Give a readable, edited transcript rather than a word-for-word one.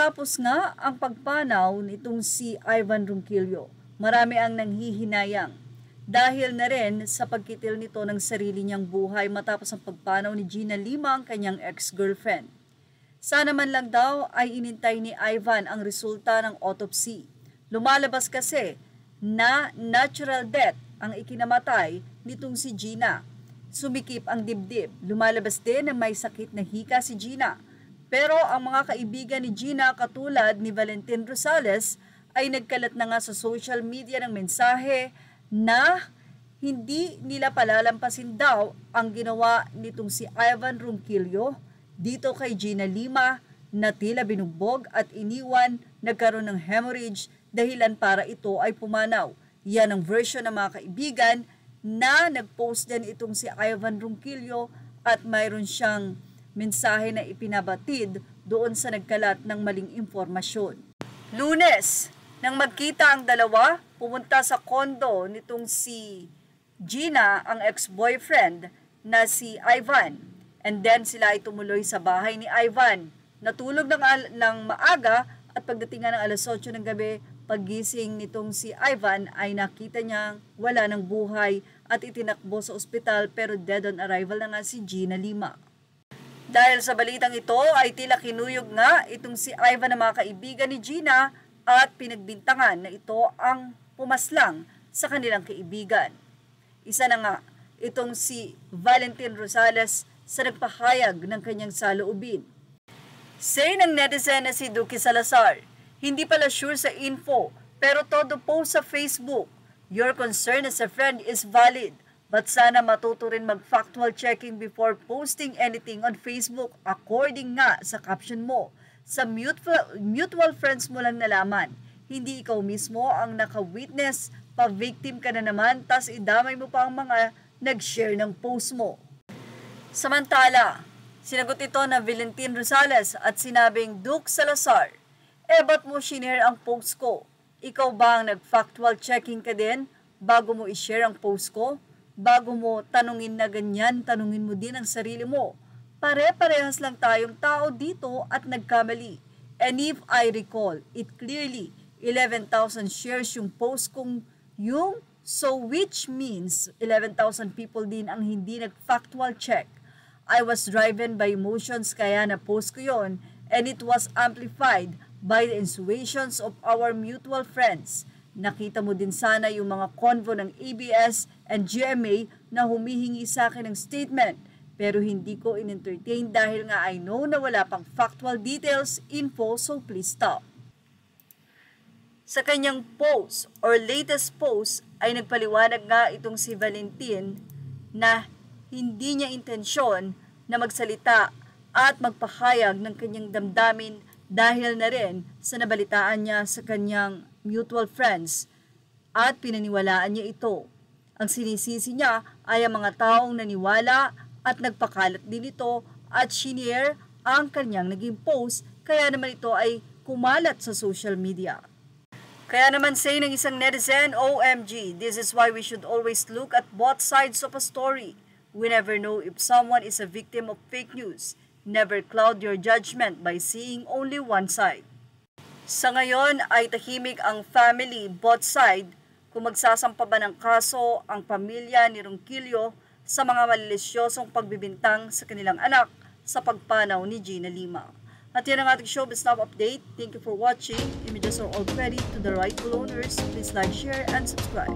Matapos nga ang pagpanaw nitong si Ivan Ronquillo, marami ang nanghihinayang dahil na rin sa pagkitil nito ng sarili niyang buhay matapos ang pagpanaw ni Gina Lima, ang kanyang ex-girlfriend. Sana man lang daw ay inintay ni Ivan ang resulta ng autopsy. Lumalabas kasi na natural death ang ikinamatay nitong si Gina. Sumikip ang dibdib. Lumalabas din na may sakit na hika si Gina. Pero ang mga kaibigan ni Gina katulad ni Valentin Rosales ay nagkalat na nga sa social media ng mensahe na hindi nila palalampasin daw ang ginawa nitong si Ivan Ronquillo dito kay Gina Lima na tila binugbog at iniwan, nagkaroon ng hemorrhage dahilan para ito ay pumanaw. Yan ang version ng mga kaibigan na nagpost din itong si Ivan Ronquillo at mayroon siyang mensahe na ipinabatid doon sa nagkalat ng maling impormasyon. Lunes, nang magkita ang dalawa, pumunta sa kondo nitong si Gina, ang ex-boyfriend na si Ivan. And then sila ay tumuloy sa bahay ni Ivan. Natulog ng maaga at pagdating ng alas 8 ng gabi, paggising nitong si Ivan ay nakita niyang wala ng buhay at itinakbo sa ospital pero dead on arrival na nga si Gina Lima. Dahil sa balitang ito ay tila kinuyog nga itong si Ivan ng mga kaibigan ni Gina at pinagbintangan na ito ang pumaslang sa kanilang kaibigan. Isa na nga itong si Valentin Rosales sa nagpahayag ng kanyang saloobin. Say ng netizen na si Duque Salazar, hindi pala sure sa info pero todo post sa Facebook. Your concern as a friend is valid. But sana matuto rin mag-factual checking before posting anything on Facebook according nga sa caption mo. Sa mutual friends mo lang nalaman. Hindi ikaw mismo ang naka-witness, pa-victim ka na naman, tas idamay mo pa ang mga nag-share ng post mo. Samantala, sinagot ito na Valentin Rosales at sinabing, Duque Salazar, ba't mo shinare ang post ko? Ikaw ba ang nag-factual checking ka din bago mo i-share ang post ko? Bago mo tanungin na ganyan, tanungin mo din ang sarili mo. Pare-parehas lang tayong tao dito at nagkamali. And if I recall, it clearly 11,000 shares yung post kong yung, so which means 11,000 people din ang hindi nag-factual check. I was driven by emotions kaya na-post ko yon and it was amplified by the insinuations of our mutual friends. Nakita mo din sana yung mga convo ng ABS and GMA na humihingi sa akin ng statement pero hindi ko in-entertain dahil nga I know na wala pang factual details, info, so please stop. Sa kanyang post or latest post ay nagpaliwanag nga itong si Valentin na hindi niya intensyon na magsalita at magpahayag ng kanyang damdamin dahil na rin sa nabalitaan niya sa kanyang mutual friends at pinaniwalaan niya ito. Ang sinisisi niya ay ang mga taong naniwala at nagpakalat din ito at shinare ang kanyang naging post kaya naman ito ay kumalat sa social media. Kaya naman say ng isang netizen, OMG, this is why we should always look at both sides of a story. We never know if someone is a victim of fake news. Never cloud your judgment by seeing only one side. Sa ngayon ay tahimik ang family, both side, kung magsasampa ba ng kaso ang pamilya ni Ronquillo sa mga malilisyosong pagbibintang sa kanilang anak sa pagpanaw ni Gina Lima. At yan ang ating showbiz now update. Thank you for watching. Images are all credit to the rightful owners. Please like, share, and subscribe.